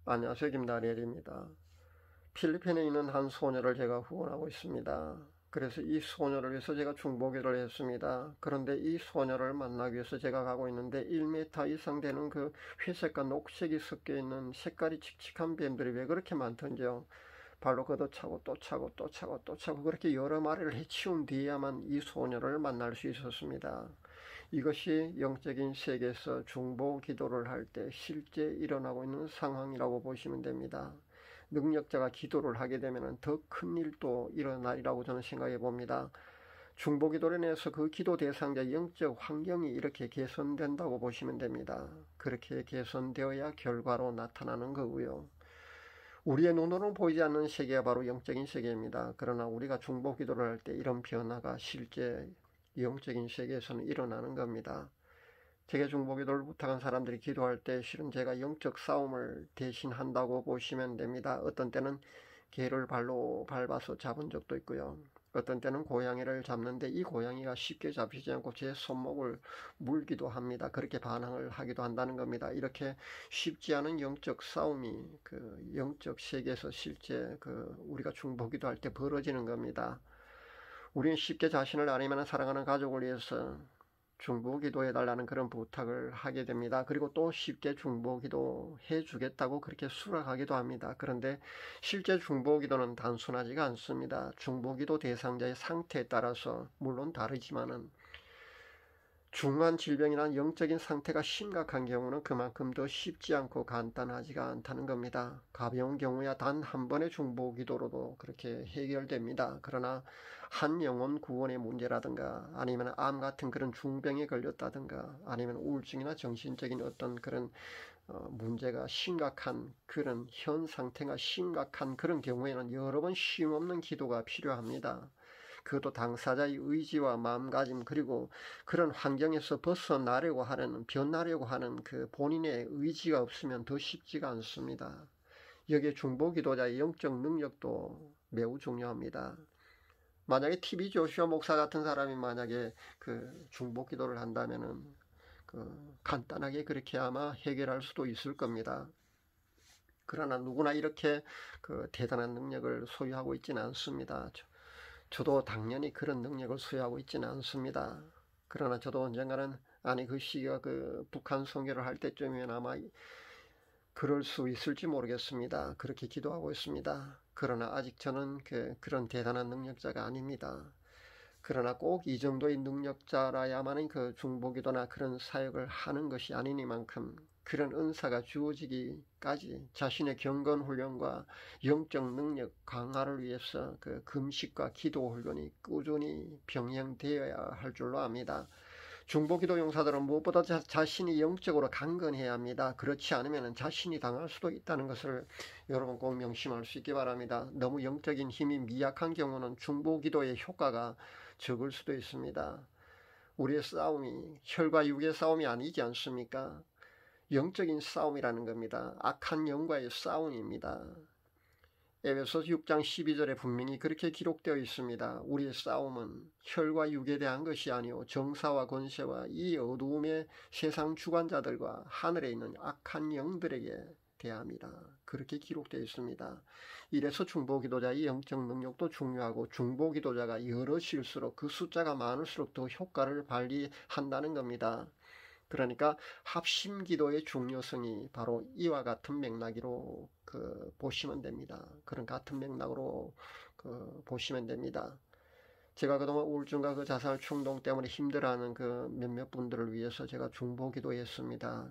안녕하세요. 김다리엘입니다. 필리핀에 있는 한 소녀를 제가 후원하고 있습니다. 그래서 이 소녀를 위해서 제가 중보기도를 했습니다. 그런데 이 소녀를 만나기 위해서 제가 가고 있는데 1m 이상 되는 그 회색과 녹색이 섞여 있는 색깔이 칙칙한 뱀들이 왜 그렇게 많던지요. 발로 걷어차고 또 차고 또 차고 또 차고 그렇게 여러 마리를 해치운 뒤에야만 이 소녀를 만날 수 있었습니다. 이것이 영적인 세계에서 중보 기도를 할 때 실제 일어나고 있는 상황이라고 보시면 됩니다. 능력자가 기도를 하게 되면 더 큰 일도 일어나리라고 저는 생각해 봅니다. 중보 기도를 인해서 그 기도 대상자 영적 환경이 이렇게 개선된다고 보시면 됩니다. 그렇게 개선되어야 결과로 나타나는 거고요. 우리의 눈으로는 보이지 않는 세계가 바로 영적인 세계입니다. 그러나 우리가 중보 기도를 할 때 이런 변화가 실제 영적인 세계에서는 일어나는 겁니다. 제게 중보 기도를 부탁한 사람들이 기도할 때 실은 제가 영적 싸움을 대신한다고 보시면 됩니다. 어떤 때는 개를 발로 밟아서 잡은 적도 있고요. 어떤 때는 고양이를 잡는데 이 고양이가 쉽게 잡히지 않고 제 손목을 물기도 합니다. 그렇게 반항을 하기도 한다는 겁니다. 이렇게 쉽지 않은 영적 싸움이 그 영적 세계에서 실제 우리가 중보기도 할 때 벌어지는 겁니다. 우리는 쉽게 자신을 아니면 사랑하는 가족을 위해서 중보기도 해달라는 그런 부탁을 하게 됩니다. 그리고 또 쉽게 중보기도 해주겠다고 그렇게 수락하기도 합니다. 그런데 실제 중보기도는 단순하지가 않습니다. 중보기도 대상자의 상태에 따라서 물론 다르지만은 중한 질병이나 영적인 상태가 심각한 경우는 그만큼 더 쉽지 않고 간단하지가 않다는 겁니다. 가벼운 경우야 단 한 번의 중보 기도로도 그렇게 해결됩니다. 그러나 한 영혼 구원의 문제라든가 아니면 암 같은 그런 중병에 걸렸다든가 아니면 우울증이나 정신적인 어떤 그런 문제가 심각한 그런 현 상태가 심각한 그런 경우에는 여러 번 쉼없는 기도가 필요합니다. 그것도 당사자의 의지와 마음가짐 그리고 그런 환경에서 벗어나려고 하는 변하려고 하는 그 본인의 의지가 없으면 더 쉽지가 않습니다. 여기에 중보기도자의 영적 능력도 매우 중요합니다. 만약에 TV 조슈아 목사 같은 사람이 만약에 그 중보기도를 한다면은 간단하게 그렇게 아마 해결할 수도 있을 겁니다. 그러나 누구나 이렇게 대단한 능력을 소유하고 있지는 않습니다. 저도 당연히 그런 능력을 소유하고 있지는 않습니다. 그러나 저도 언젠가는 그 시기가 북한 선교를 할 때쯤이면 아마 그럴 수 있을지 모르겠습니다. 그렇게 기도하고 있습니다. 그러나 아직 저는 그런 대단한 능력자가 아닙니다. 그러나 꼭 이 정도의 능력자라야만은 중보기도나 그런 사역을 하는 것이 아니니만큼 그런 은사가 주어지기까지 자신의 경건 훈련과 영적 능력 강화를 위해서 금식과 기도 훈련이 꾸준히 병행되어야 할 줄로 압니다. 중보기도 용사들은 무엇보다 자신이 영적으로 강건해야 합니다. 그렇지 않으면 자신이 당할 수도 있다는 것을 여러분 꼭 명심할 수 있기 바랍니다. 너무 영적인 힘이 미약한 경우는 중보기도의 효과가 적을 수도 있습니다. 우리의 싸움이 혈과 육의 싸움이 아니지 않습니까? 영적인 싸움이라는 겁니다. 악한 영과의 싸움입니다. 에베소서 6장 12절에 분명히 그렇게 기록되어 있습니다. 우리의 싸움은 혈과 육에 대한 것이 아니오 정사와 권세와 이 어두움의 세상 주관자들과 하늘에 있는 악한 영들에게 대함이라. 그렇게 기록되어 있습니다. 이래서 중보기도자의 영적 능력도 중요하고 중보기도자가 여럿일수록 그 숫자가 많을수록 더 효과를 발휘한다는 겁니다. 그러니까 합심기도의 중요성이 바로 이와 같은 맥락으로 보시면 됩니다. 그런 같은 맥락으로 보시면 됩니다. 제가 그동안 우울증과 자살 충동 때문에 힘들어하는 몇몇 분들을 위해서 제가 중보기도했습니다.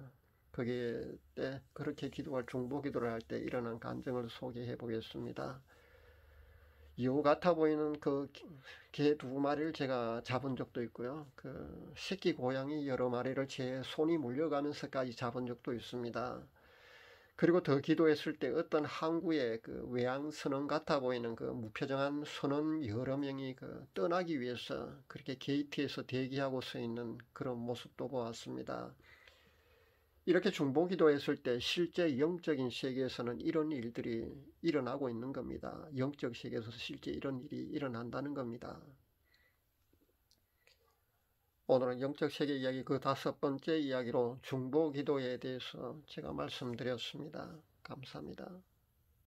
거기에 때 그렇게 중보기도를 할 때 일어난 감정을 소개해 보겠습니다. 여우 같아 보이는 개 2마리를 제가 잡은 적도 있고요. 새끼 고양이 여러 마리를 제 손이 물려가면서까지 잡은 적도 있습니다. 그리고 더 기도했을 때 어떤 항구의 외양 선원 같아 보이는 무표정한 선원 여러 명이 떠나기 위해서 그렇게 게이트에서 대기하고 서 있는 그런 모습도 보았습니다. 이렇게 중보기도했을 때 실제 영적인 세계에서는 이런 일들이 일어나고 있는 겁니다. 영적 세계에서 실제 이런 일이 일어난다는 겁니다. 오늘은 영적 세계 이야기 5번째 이야기로 중보기도에 대해서 제가 말씀드렸습니다. 감사합니다.